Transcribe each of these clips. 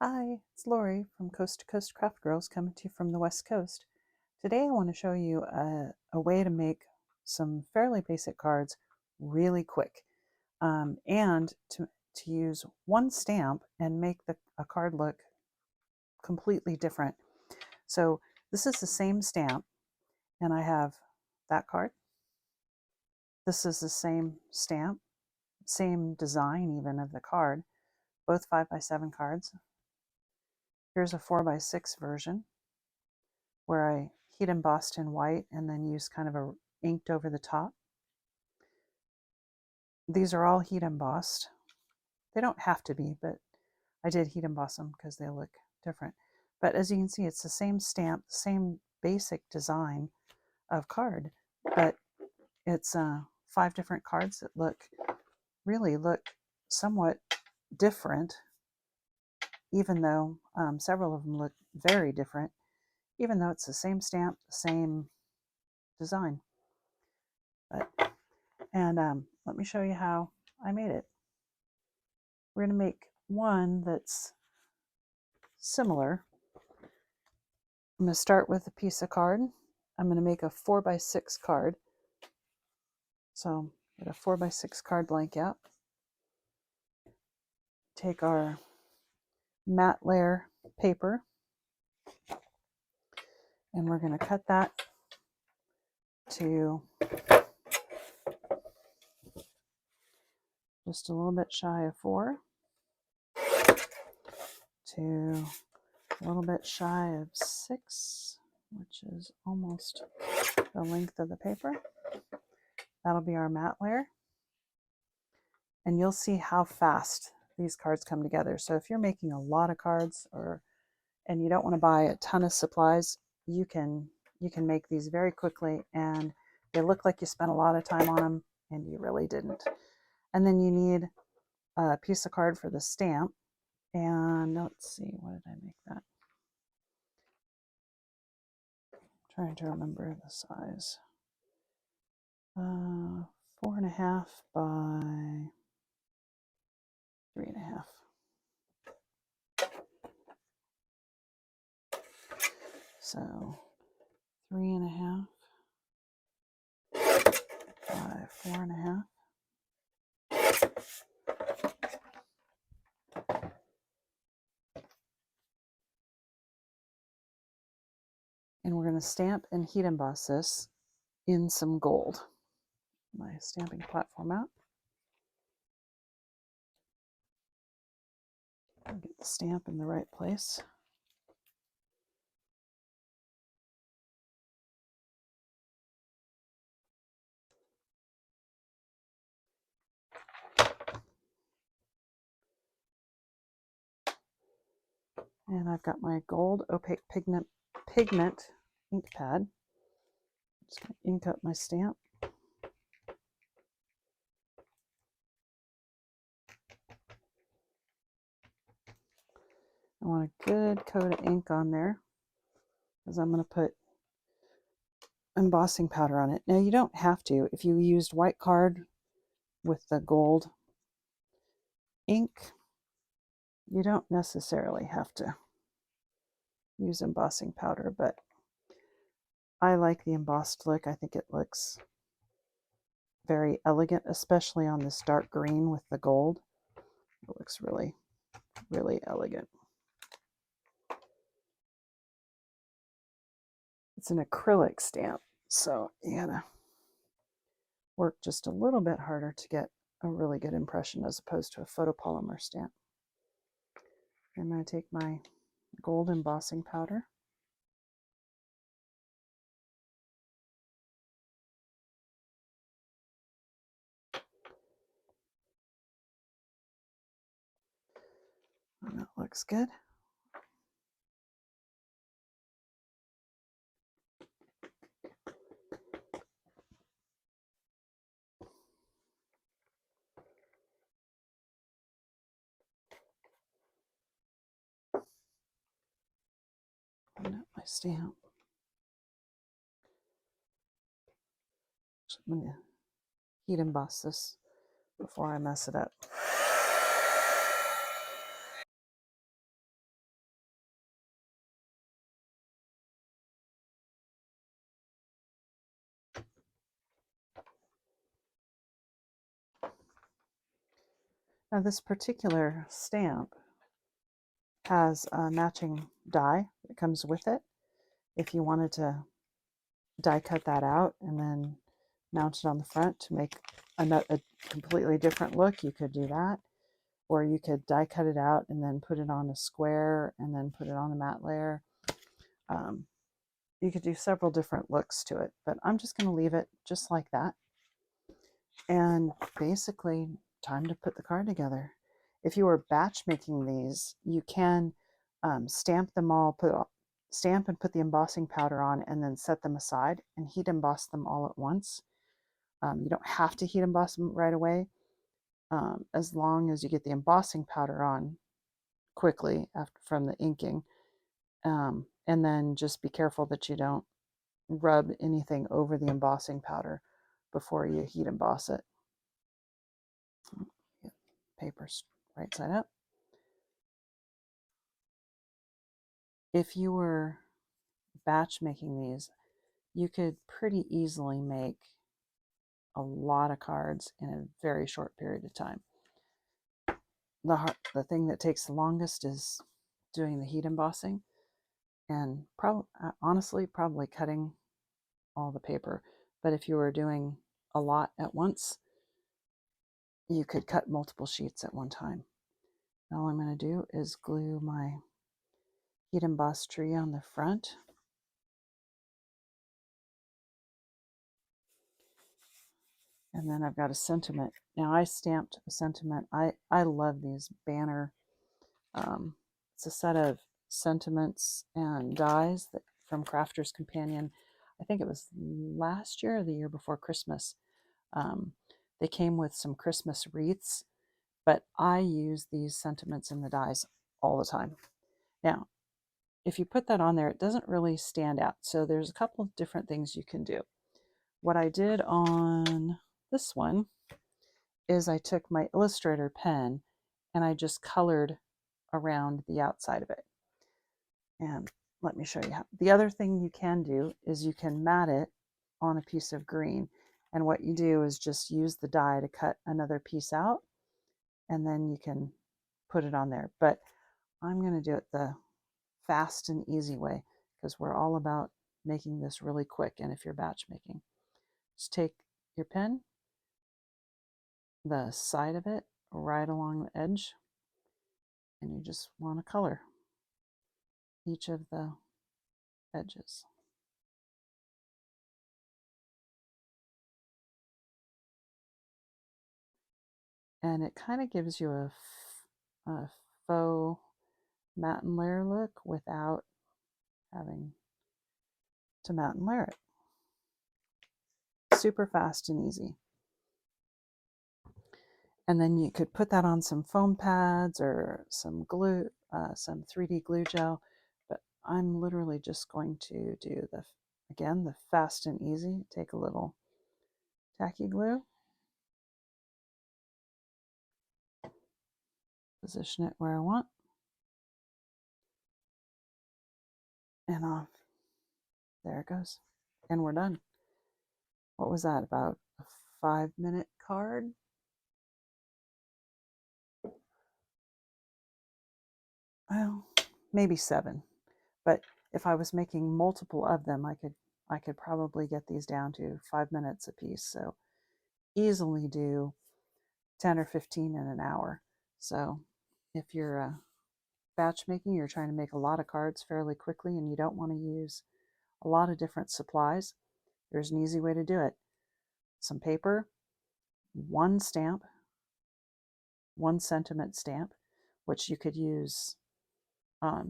Hi, it's Lori from Coast to Coast Craft Girls coming to you from the West Coast. Today I want to show you a way to make some fairly basic cards really quick and to use one stamp and make a card look completely different. So this is the same stamp and I have that card. This is the same stamp, same design even of the card, both 5x7 cards. Here's a 4x6 version where I heat embossed in white and then use kind of a inked over the top. These are all heat embossed. They don't have to be, but I did heat emboss them because they look different. But as you can see, it's the same stamp, same basic design of card, but it's 5 different cards that really look somewhat different, even though several of them look very different, even though it's the same stamp, same design. And let me show you how I made it. We're going to make one that's similar. I'm going to start with a piece of card. I'm going to make a 4x6 card. So get a 4x6 card blank out. Take our matte layer paper and we're going to cut that to just a little bit shy of 4 to a little bit shy of 6, which is almost the length of the paper. That'll be our matte layer. And you'll see how fast these cards come together. So if you're making a lot of cards and you don't want to buy a ton of supplies, you can make these very quickly and they look like you spent a lot of time on them and you really didn't. And then you need a piece of card for the stamp. And let's see, what did I make that? I'm trying to remember the size. 4.5 by 3.5. So 3.5 by 4.5. And we're going to stamp and heat emboss this in some gold. My stamping platform out. I'll get the stamp in the right place. And I've got my gold opaque pigment ink pad. Just going to ink up my stamp. I want a good coat of ink on there because I'm going to put embossing powder on it. Now you don't have to. If you used white card with the gold ink, you don't necessarily have to use embossing powder, but I like the embossed look. I think it looks very elegant, especially on this dark green with the gold. It looks really, really elegant. It's an acrylic stamp, so you gotta work just a little bit harder to get a really good impression as opposed to a photopolymer stamp. I'm going to take my gold embossing powder. And that looks good. Open up my stamp. So I'm going to heat emboss this before I mess it up. Now this particular stamp has a matching die that comes with it. If you wanted to die cut that out and then mount it on the front to make a completely different look, you could do that. Or you could die cut it out and then put it on a square and then put it on a matte layer. You could do several different looks to it, but I'm just going to leave it just like that. And basically, time to put the card together. If you were batch making these, you can stamp them all, stamp and put the embossing powder on, and then set them aside and heat emboss them all at once. You don't have to heat emboss them right away, as long as you get the embossing powder on quickly from the inking. And then just be careful that you don't rub anything over the embossing powder before you heat emboss it. Paper's right side up. If you were batch making these, you could pretty easily make a lot of cards in a very short period of time. The thing that takes the longest is doing the heat embossing, and honestly probably cutting all the paper. But if you were doing a lot at once, you could cut multiple sheets at one time. All I'm going to do is glue my heat embossed tree on the front. And then I've got a sentiment. Now I stamped a sentiment. I love these banner. It's a set of sentiments and dies that from Crafter's Companion. I think it was last year or the year before Christmas. They came with some Christmas wreaths, but I use these sentiments in the dies all the time. Now, if you put that on there, it doesn't really stand out. So there's a couple of different things you can do. What I did on this one is I took my Illustrator pen and I just colored around the outside of it. And let me show you how. The other thing you can do is you can mat it on a piece of green. And what you do is just use the die to cut another piece out, and then you can put it on there. But I'm going to do it the fast and easy way, because we're all about making this really quick. And if you're batch making, just take your pen, the side of it right along the edge, and you just want to color each of the edges. And it kind of gives you a faux matte and layer look without having to matte and layer it. Super fast and easy. And then you could put that on some foam pads or some glue, some 3D glue gel. But I'm literally just going to do again, the fast and easy. Take a little tacky glue, position it where I want, and off. There it goes. And we're done. What was that, about a 5-minute card? Well, maybe 7. But if I was making multiple of them, I could probably get these down to 5 minutes a piece. So easily do 10 or 15 in an hour. So if you're batch making, you're trying to make a lot of cards fairly quickly and you don't want to use a lot of different supplies, there's an easy way to do it. Some paper, one stamp, one sentiment stamp, which you could use.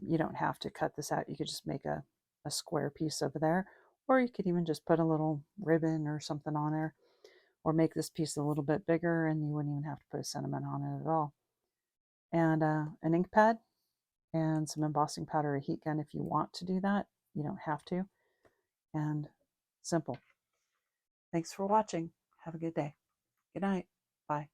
You don't have to cut this out. You could just make a square piece over there, or you could even just put a little ribbon or something on there, or make this piece a little bit bigger and you wouldn't even have to put a sentiment on it at all. And an ink pad and some embossing powder or heat gun if you want to do that. You don't have to. And simple. Thanks for watching. Have a good day. Good night. Bye.